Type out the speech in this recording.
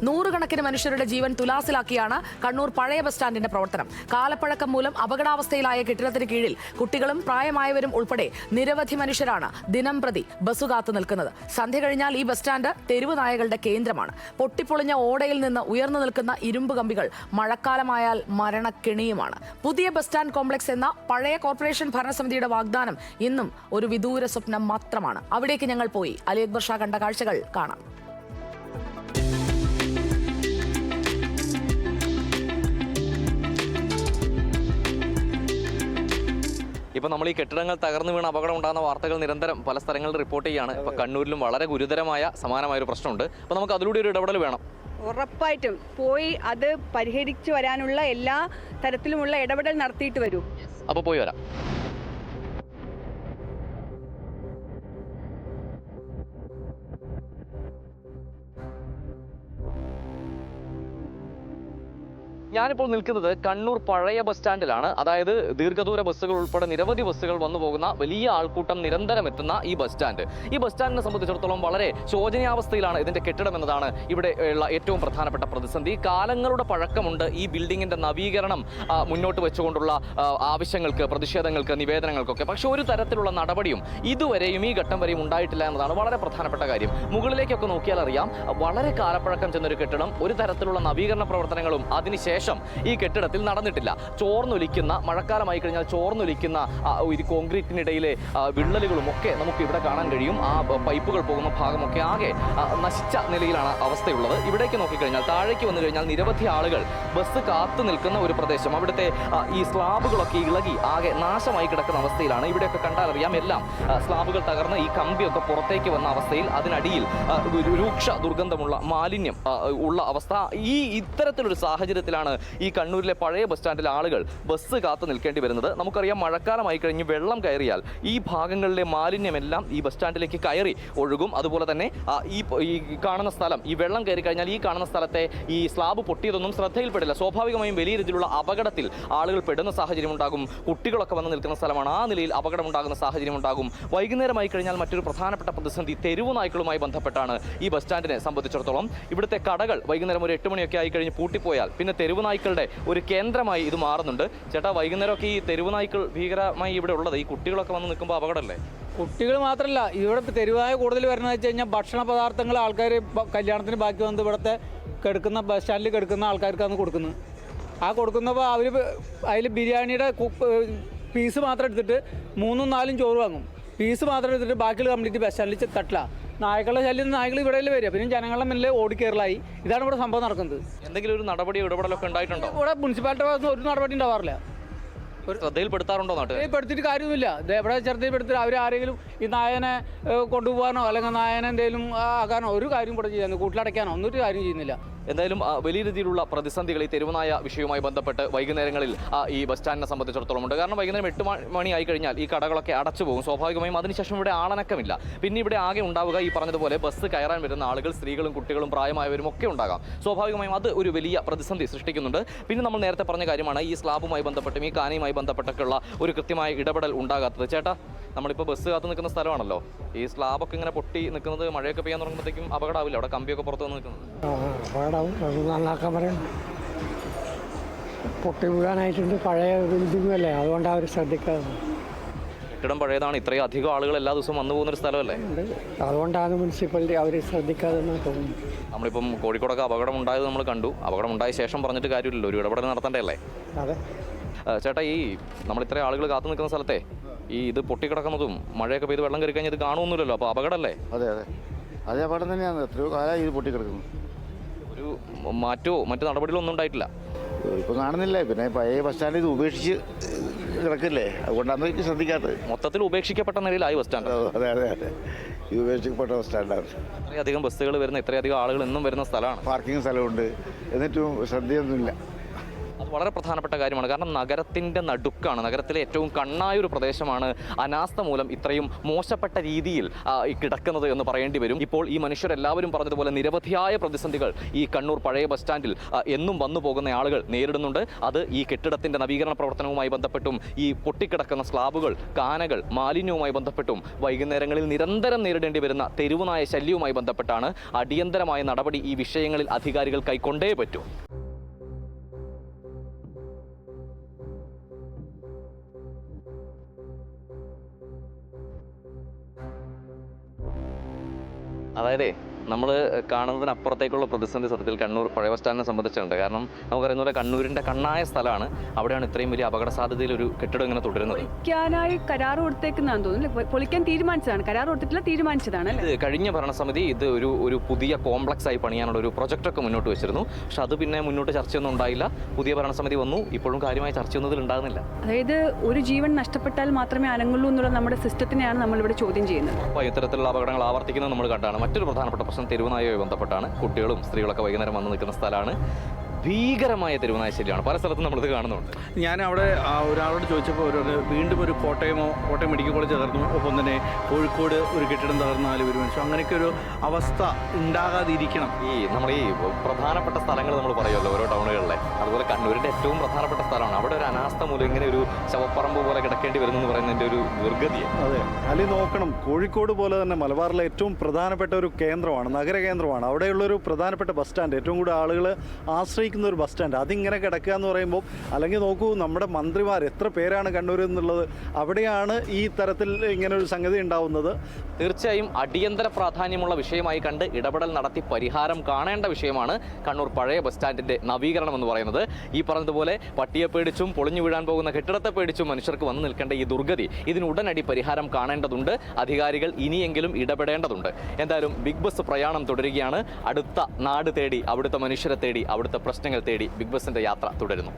നൂറുകണക്കിന് മനുഷ്യരുടെ ജീവൻ തുലാസിലാക്കിയാണ് കണ്ണൂർ പഴയ ബസ് സ്റ്റാൻഡിന്റെ പ്രവർത്തനം. കാലപ്പഴക്കം മൂലം അപകടാവസ്ഥയിലായ കെട്ടിടത്തിന് കീഴിൽ കുട്ടികളും പ്രായമായവരും ഉൾപ്പെടെ നിരവധി മനുഷ്യരാണ് ദിനം പ്രതി ബസ് കാത്തു നിൽക്കുന്നത്. സന്ധ്യ കഴിഞ്ഞാൽ ഈ ബസ് സ്റ്റാൻഡ് തെരുവ് നായകളുടെ കേന്ദ്രമാണ്. പൊട്ടിപ്പൊളിഞ്ഞ ഓടയിൽ നിന്ന് ഉയർന്നു നിൽക്കുന്ന ഇരുമ്പ് കമ്പികൾ മഴക്കാലമായാൽ മരണക്കെണിയുമാണ്. പുതിയ ബസ് സ്റ്റാൻഡ് കോംപ്ലക്സ് എന്ന പഴയ കോർപ്പറേഷൻ ഭരണസമിതിയുടെ വാഗ്ദാനം ഇന്നും ഒരു വിദൂര സ്വപ്നം മാത്രമാണ്. അവിടേക്ക് ഞങ്ങൾ പോയി അലി അക്ബർ ഷാ കണ്ട കാഴ്ചകൾ കാണാം. ഇപ്പോൾ നമ്മൾ ഈ കെട്ടിടങ്ങൾ തകർന്നു വീണ അപകടം ഉണ്ടാകുന്ന വാർത്തകൾ നിരന്തരം പല സ്ഥലങ്ങളിൽ റിപ്പോർട്ട് ചെയ്യുകയാണ്. ഇപ്പോൾ കണ്ണൂരിലും വളരെ ഗുരുതരമായ സമാനമായ ഒരു പ്രശ്നമുണ്ട്. അപ്പോൾ നമുക്ക് അതിലൂടെ ഒരു ഇടപെടൽ വേണം. ഉറപ്പായിട്ടും പോയി അത് പരിഹരിച്ചു വരാനുള്ള എല്ലാ തരത്തിലുമുള്ള ഇടപെടൽ നടത്തിയിട്ട് വരൂ. അപ്പോൾ പോയി വരാം. ഞാനിപ്പോൾ നിൽക്കുന്നത് കണ്ണൂർ പഴയ ബസ് സ്റ്റാൻഡിലാണ്. അതായത് ദീർഘദൂര ബസ്സുകൾ ഉൾപ്പെടെ നിരവധി ബസ്സുകൾ വന്നു പോകുന്ന വലിയ ആൾക്കൂട്ടം നിരന്തരം എത്തുന്ന ഈ ബസ് സ്റ്റാൻഡ്. ഈ ബസ് സ്റ്റാൻഡിനെ സംബന്ധിച്ചിടത്തോളം വളരെ ശോചനീയാവസ്ഥയിലാണ് ഇതിന്റെ കെട്ടിടം എന്നതാണ് ഇവിടെ ഉള്ള ഏറ്റവും പ്രധാനപ്പെട്ട പ്രതിസന്ധി. കാലങ്ങളുടെ പഴക്കമുണ്ട് ഈ ബിൽഡിങ്ങിന്റെ നവീകരണം മുന്നോട്ട് വെച്ചുകൊണ്ടുള്ള ആവശ്യങ്ങൾക്ക്, പ്രതിഷേധങ്ങൾക്ക്, നിവേദനങ്ങൾക്കൊക്കെ. പക്ഷെ ഒരു തരത്തിലുള്ള നടപടിയും ഇതുവരെയും ഈ ഘട്ടം വരെയും ഉണ്ടായിട്ടില്ല എന്നതാണ് വളരെ പ്രധാനപ്പെട്ട കാര്യം. മുകളിലേക്കൊക്കെ നോക്കിയാൽ അറിയാം, വളരെ കാലപ്പഴക്കം ചെന്നൊരു കെട്ടിടം, ഒരു തരത്തിലുള്ള നവീകരണ പ്രവർത്തനങ്ങളും അതിനുശേഷം ഈ കെട്ടിടത്തിൽ നടന്നിട്ടില്ല. ചോർന്നൊലിക്കുന്ന, മഴക്കാലമായി കഴിഞ്ഞാൽ ചോർന്നൊലിക്കുന്ന ഒരു കോൺക്രീറ്റിനിടയിലെ വിള്ളലുകളും ഒക്കെ നമുക്ക് ഇവിടെ കാണാൻ കഴിയും. ആ പൈപ്പുകൾ പോകുന്ന ഭാഗമൊക്കെ ആകെ നശിച്ച നിലയിലാണ് അവസ്ഥയുള്ളത്. ഇവിടേക്ക് നോക്കിക്കഴിഞ്ഞാൽ, താഴേക്ക് വന്നു കഴിഞ്ഞാൽ നിരവധി ആളുകൾ ബസ് കാത്തു നിൽക്കുന്ന ഒരു പ്രദേശം. അവിടുത്തെ ഈ സ്ലാബുകളൊക്കെ ഇളകി ആകെ നാശമായി കിടക്കുന്ന അവസ്ഥയിലാണ്. ഇവിടെയൊക്കെ കണ്ടാൽ അറിയാം, എല്ലാം സ്ലാബുകൾ തകർന്ന് ഈ കമ്പിയൊക്കെ പുറത്തേക്ക് വന്ന അവസ്ഥയിൽ, അതിനടിയിൽ രൂക്ഷ ദുർഗന്ധമുള്ള മാലിന്യം ഉള്ള അവസ്ഥ. ഇത്തരത്തിലൊരു സാഹചര്യത്തിലാണ് ഈ കണ്ണൂരിലെ പഴയ ബസ് സ്റ്റാൻഡിലെ ആളുകൾ ബസ് കാത്തു നിൽക്കേണ്ടി വരുന്നത്. നമുക്കറിയാം, മഴക്കാലമായി കഴിഞ്ഞ് വെള്ളം കയറിയാൽ ഈ ഭാഗങ്ങളിലെ മാലിന്യമെല്ലാം ഈ ബസ് സ്റ്റാൻഡിലേക്ക് കയറി ഒഴുകും. അതുപോലെ തന്നെ ഈ കാണുന്ന സ്ഥലം, ഈ വെള്ളം കയറി കഴിഞ്ഞാൽ ഈ കാണുന്ന സ്ഥലത്തെ ഈ സ്ലാബ് പൊട്ടിയതൊന്നും ശ്രദ്ധയിൽപ്പെടില്ല. സ്വാഭാവികമായും വലിയ രീതിയിലുള്ള അപകടത്തിൽ ആളുകൾ പെടുന്ന സാഹചര്യം ഉണ്ടാകും. കുട്ടികളൊക്കെ വന്ന് നിൽക്കുന്ന സ്ഥലമാണ്. ആ നിലയിൽ അപകടം ഉണ്ടാകുന്ന സാഹചര്യം ഉണ്ടാകും. വൈകുന്നേരമായി കഴിഞ്ഞാൽ മറ്റൊരു പ്രധാനപ്പെട്ട പ്രതിസന്ധി തെരുവു നായ്ക്കളുമായി ബന്ധപ്പെട്ടാണ് ഈ ബസ് സ്റ്റാൻഡിനെ സംബന്ധിച്ചിടത്തോളം. ഇവിടുത്തെ കടകൾ വൈകുന്നേരം ഒരു 8 മണിയൊക്കെ ആയി കഴിഞ്ഞ് പൂട്ടിപ്പോയാൽ പിന്നെ തെരുവ് നായ്ക്കളുടെ ഒരു കേന്ദ്രമായി ഇത് മാറുന്നുണ്ട്. ചേട്ടാ, വൈകുന്നേരമൊക്കെ ഈ തെരുവ് നായ്ക്കൾ ഭീകരമായി ഇവിടെ ഉള്ളത്, ഈ കുട്ടികളൊക്കെ വന്ന് നിൽക്കുമ്പോൾ അപകടമല്ലേ? കുട്ടികൾ മാത്രമല്ല, ഇവിടെ തെരുവായ കൂടുതൽ വരുന്നത് വെച്ച് കഴിഞ്ഞാൽ ഭക്ഷണ പദാർത്ഥങ്ങൾ ആൾക്കാർ കല്യാണത്തിന് ബാക്കി വന്ന് ഇവിടുത്തെ കിടക്കുന്ന ബസ് സ്റ്റാൻഡിൽ കിടക്കുന്ന ആൾക്കാർക്കാണ് കൊടുക്കുന്നത്. ആ കൊടുക്കുന്നപ്പോൾ അവർ അതിൽ ബിരിയാണിയുടെ പീസ് മാത്രം എടുത്തിട്ട് 3-4 ചോറ് വാങ്ങും. പീസ് മാത്രം എടുത്തിട്ട് ബാക്കിയുള്ള കംപ്ലീറ്റ് ബസ് സ്റ്റാൻഡിൽ തട്ടില്ല. നായ്ക്കളുടെ ശല്യം, നായ്ക്കൾ ഇവിടെ വരിക, പിന്നെ ജനങ്ങളുടെ മുന്നിൽ ഓടിക്കേറലായി. ഇതാണ് ഇവിടെ സംഭവം നടക്കുന്നത്. എന്തെങ്കിലും ഒരു നടപടിയോ ഇടപെടലൊക്കെ ഉണ്ടായിട്ടുണ്ടോ? ഇവിടെ മുനിസിപ്പാലിറ്റി ഭാഗത്ത് ഒരു നടപടി ഉണ്ടാവാറില്ല. ഒരു ശ്രദ്ധയിൽപ്പെടുത്താറുണ്ടോ? നാട്ടിൽ പെടുത്തിയിട്ട് കാര്യമില്ല. ഇവിടെ ശ്രദ്ധയിൽപ്പെടുത്തിട്ട് അവർ ആരെങ്കിലും ഈ നായനെ കൊണ്ടുപോകാനോ അല്ലെങ്കിൽ നായനെ എന്തെങ്കിലും ആക്കാനോ ഒരു കാര്യം ഇവിടെ ചെയ്യാനോ കൂട്ടിലടയ്ക്കാനോ ഒന്നൊരു കാര്യം ചെയ്യുന്നില്ല. എന്തായാലും വലിയ രീതിയിലുള്ള പ്രതിസന്ധികൾ ഈ തെരുവുനായ വിഷയവുമായി ബന്ധപ്പെട്ട് വൈകുന്നേരങ്ങളിൽ ഈ ബസ് സ്റ്റാൻഡിനെ സംബന്ധിച്ചിടത്തോളം ഉണ്ട്. കാരണം വൈകുന്നേരം 8 മണി ആയി കഴിഞ്ഞാൽ ഈ കടകളൊക്കെ അടച്ചു പോകും. സ്വാഭാവികമായും അതിനുശേഷം ഇവിടെ ആളനക്കമില്ല. പിന്നെ ഇവിടെ ആകെ ഉണ്ടാവുക ഈ പറഞ്ഞതുപോലെ ബസ് കയറാൻ വരുന്ന ആളുകൾ, സ്ത്രീകളും കുട്ടികളും പ്രായമായവരും ഒക്കെ ഉണ്ടാകാം. സ്വാഭാവികമായും അത് ഒരു വലിയ പ്രതിസന്ധി സൃഷ്ടിക്കുന്നുണ്ട്. പിന്നെ നമ്മൾ നേരത്തെ പറഞ്ഞ കാര്യമാണ്, ഈ സ്ലാബുമായി ബന്ധപ്പെട്ടും ഈ കാനയുമായി ബന്ധപ്പെട്ടൊക്കെയുള്ള ഒരു കൃത്യമായ ഇടപെടൽ ഉണ്ടാകാത്തത്. ചേട്ടാ, നമ്മളിപ്പോൾ ബസ് കാത്തു നിൽക്കുന്ന സ്ഥലമാണല്ലോ, ഈ സ്ലാബൊക്കെ ഇങ്ങനെ പൊട്ടി നിൽക്കുന്നത് മഴയൊക്കെ പെയ്യാൻ തുടങ്ങുമ്പോഴത്തേക്കും അപകടമാവില്ല? അവിടെ കമ്പിയൊക്കെ പുറത്ത് വന്ന് നിൽക്കുന്നത് നന്നാക്കാൻ പറയണം. പൊട്ടി വീഴാനായിട്ടുണ്ട്. പഴയ ബിൽഡിങ്ങല്ലേ, അതുകൊണ്ട് അവർ ശ്രദ്ധിക്കാതെ. കെട്ടിടം പഴയതാണ്. ഇത്രയും അധികം ആളുകൾ എല്ലാ ദിവസവും വന്നു പോകുന്നൊരു സ്ഥലമല്ലേ, അതുകൊണ്ടാണ് മുനിസിപ്പാലിറ്റി അവർ ശ്രദ്ധിക്കാതെ തോന്നുന്നു. നമ്മളിപ്പം കോഴിക്കോടൊക്കെ അപകടം ഉണ്ടായത് നമ്മൾ കണ്ടു. അപകടം ഉണ്ടായ ശേഷം പറഞ്ഞിട്ട് കാര്യമില്ലല്ലോ, ഒരു ഇടപെടൽ നടത്തേണ്ടതല്ലേ? അതെ ചേട്ടാ, ഈ നമ്മൾ ഇത്രയും ആളുകൾ കാത്തു നിൽക്കുന്ന സ്ഥലത്തെ ഈ ഇത് പൊട്ടിക്കിടക്കുന്നതും മഴയൊക്കെ പെയ്ത് വെള്ളം കയറി കഴിഞ്ഞാൽ ഇത് കാണുമൊന്നുമില്ലല്ലോ, അപ്പോൾ അപകടമല്ലേ? അതെ അതെ, അതേ അപകടം തന്നെയാണ്. എത്രയോ കാലമായി ഇത് പൊട്ടിക്കിടക്കുന്നു. ഒരു മറ്റു നടപടികളൊന്നും ഉണ്ടായിട്ടില്ല. ഇപ്പം കാണുന്നില്ല. പിന്നെ പഴയ ബസ് സ്റ്റാൻഡ് ഇത് ഉപേക്ഷിച്ച് കിടക്കില്ലേ, അതുകൊണ്ടാണ് ശ്രദ്ധിക്കാത്തത്. മൊത്തത്തിൽ ഉപേക്ഷിക്കപ്പെട്ട നിലയിലായി ബസ് സ്റ്റാൻഡ്. അതെ അതെ അതെ, ഇത് ഉപേക്ഷിക്കപ്പെട്ട ബസ് സ്റ്റാൻഡാണ്. ഇത്രയധികം ബസ്സുകൾ വരുന്ന, ഇത്രയധികം ആളുകൾ എന്നും വരുന്ന സ്ഥലമാണ്. പാർക്കിംഗ് സ്ഥലമുണ്ട്, എന്നിട്ടും ശ്രദ്ധയൊന്നുമില്ല. അത് വളരെ പ്രധാനപ്പെട്ട കാര്യമാണ്. കാരണം നഗരത്തിൻ്റെ നടുക്കാണ്, നഗരത്തിലെ ഏറ്റവും കണ്ണായൊരു പ്രദേശമാണ് അനാസ്ഥ മൂലം ഇത്രയും മോശപ്പെട്ട രീതിയിൽ കിടക്കുന്നത് എന്ന് പറയേണ്ടി വരും. ഇപ്പോൾ ഈ മനുഷ്യരെല്ലാവരും പറഞ്ഞതുപോലെ നിരവധിയായ പ്രതിസന്ധികൾ ഈ കണ്ണൂർ പഴയ ബസ് സ്റ്റാൻഡിൽ എന്നും വന്നു പോകുന്ന ആളുകൾ നേരിടുന്നുണ്ട്. അത് ഈ കെട്ടിടത്തിൻ്റെ നവീകരണ പ്രവർത്തനവുമായി ബന്ധപ്പെട്ടും ഈ പൊട്ടിക്കിടക്കുന്ന സ്ലാബുകൾ, കാനകൾ, മാലിന്യവുമായി ബന്ധപ്പെട്ടും വൈകുന്നേരങ്ങളിൽ നിരന്തരം നേരിടേണ്ടി വരുന്ന തെരുവുനായ ശല്യവുമായി ബന്ധപ്പെട്ടാണ് അടിയന്തരമായ നടപടി ഈ വിഷയങ്ങളിൽ അധികാരികൾ കൈക്കൊണ്ടേ പറ്റൂ. അതായത് നമ്മൾ കാണുന്നതിനപ്പുറത്തേക്കുള്ള പ്രതിസന്ധി സത്യത്തിൽ കണ്ണൂർ പഴയ ബസ് സ്റ്റാൻഡിനെ സംബന്ധിച്ചുണ്ട്. കാരണം നമുക്കറിയുന്ന പോലെ കണ്ണൂരിൻ്റെ കണ്ണായ സ്ഥലമാണ്. അവിടെയാണ് ഇത്രയും വലിയ അപകട സാധ്യതയിൽ ഒരു കെട്ടിടം ഇങ്ങനെ തുടരുന്നത്. പൊളിക്കാനായി കരാർ കൊടുത്തേക്കുന്നതാണെന്ന് തോന്നുന്നു. പൊളിക്കാൻ തീരുമാനിച്ചതാണ്, കരാർ കൊടുത്തിട്ടില്ല, തീരുമാനിച്ചതാണ്. ഇത് കഴിഞ്ഞ ഭരണസമിതി ഇത് ഒരു പുതിയ കോംപ്ലക്സ് ആയി പണിയാനുള്ള ഒരു പ്രൊജക്റ്റൊക്കെ മുന്നോട്ട് വെച്ചിരുന്നു. പക്ഷെ അത് പിന്നെ മുന്നോട്ട് ചർച്ചയൊന്നും ഉണ്ടായില്ല. പുതിയ ഭരണസമിതി വന്നു, ഇപ്പോഴും കാര്യമായ ചർച്ചയൊന്നും ഇതിൽ ഉണ്ടാകുന്നില്ല. അതായത് ഒരു ജീവൻ നഷ്ടപ്പെട്ടാൽ മാത്രമേ അനങ്ങുള്ളൂ എന്നുള്ള നമ്മുടെ സിസ്റ്റത്തിനെയാണ് നമ്മളിവിടെ ചോദ്യം ചെയ്യുന്നത്. അപ്പോൾ ഇത്തരത്തിലുള്ള അപകടങ്ങൾ ആവർത്തിക്കുന്നത് നമ്മൾ കണ്ടാണ്. മറ്റൊരു പ്രധാനപ്പെട്ട പ്രശ്നം തെരുവുനായയുമായി ബന്ധപ്പെട്ടാണ്. കുട്ടികളും സ്ത്രീകളൊക്കെ വൈകുന്നേരം വന്ന് നിൽക്കുന്ന സ്ഥലമാണ്. ഭീകരമായ തെരുവുനായ ശല്യമാണ്. പല സ്ഥലത്തും നമ്മളിത് കാണുന്നുണ്ട്. ഞാൻ അവിടെ ഒരാളോട് ചോദിച്ചപ്പോൾ വീണ്ടും ഒരു കോട്ടയം മെഡിക്കൽ കോളേജ് തകർന്നു, ഒപ്പം തന്നെ കോഴിക്കോട് ഒരു കെട്ടിടം തകർന്നു 4 പേര് മരിച്ചു. അങ്ങനെയൊക്കെ ഒരു അവസ്ഥ ഉണ്ടാകാതിരിക്കണം. നമ്മൾ ഈ പ്രധാനപ്പെട്ട സ്ഥലങ്ങൾ നമ്മൾ പറയുമല്ലോ ഓരോ ടൗണുകളിലെ, അതുപോലെ കണ്ണൂരിൻ്റെ ഏറ്റവും പ്രധാനപ്പെട്ട സ്ഥലമാണ്. അവിടെ ഒരു അനാസ്ഥ മൂലം ഇങ്ങനെ ഒരു ശവപ്പറമ്പ് പോലെ കിടക്കേണ്ടി വരുന്നു എന്ന് പറയുന്നതിൻ്റെ ഒരു ദുർഗതിയാണ്. അതെ, അല്ലെങ്കിൽ നോക്കണം, കോഴിക്കോട് പോലെ തന്നെ മലബാറിലെ ഏറ്റവും പ്രധാനപ്പെട്ട ഒരു കേന്ദ്രമാണ്, നഗര കേന്ദ്രമാണ്. അവിടെയുള്ളൊരു പ്രധാനപ്പെട്ട ബസ് സ്റ്റാൻഡ്, ഏറ്റവും കൂടുതൽ ആളുകൾ ആശ്രയിക്കുന്ന ഒരു ബസ് സ്റ്റാൻഡ്, അതിങ്ങനെ കിടക്കുക എന്ന് പറയുമ്പോൾ, അല്ലെങ്കിൽ നോക്കൂ നമ്മുടെ മന്ത്രിമാർ എത്ര പേരാണ് കണ്ണൂർ എന്നുള്ളത്, അവിടെയാണ് ഈ തരത്തിൽ ഇങ്ങനെ ഒരു സംഗതി ഉണ്ടാവുന്നത്. തീർച്ചയായും അടിയന്തര പ്രാധാന്യമുള്ള വിഷയമായി കണ്ട് ഇടപെടൽ നടത്തി പരിഹാരം കാണേണ്ട വിഷയമാണ് കണ്ണൂർ പഴയ ബസ് സ്റ്റാൻഡിൻ്റെ നവീകരണം എന്ന് പറയുന്നത്. ഈ പറഞ്ഞതുപോലെ പട്ടിയെ പേടിച്ചും പൊളിഞ്ഞു വീഴാൻ പോകുന്ന കെട്ടിടത്തെ പേടിച്ചും മനുഷ്യർക്ക് വന്നു നിൽക്കേണ്ട ഈ ദുർഗതി, ഇതിനുടനടി പരിഹാരം കാണേണ്ടതുണ്ട്. അധികാരികൾ ഇനിയെങ്കിലും ഇടപെടേണ്ടതുണ്ട്. എന്തായാലും ബിഗ് ബസ് പ്രയാണം തുടരുകയാണ്. അടുത്ത നാട് തേടി, അവിടുത്തെ മനുഷ്യരെ തേടി, അവിടുത്തെ പ്രശ്നങ്ങൾ തേടി ബിഗ് ബസിൻ്റെ യാത്ര തുടരുന്നു.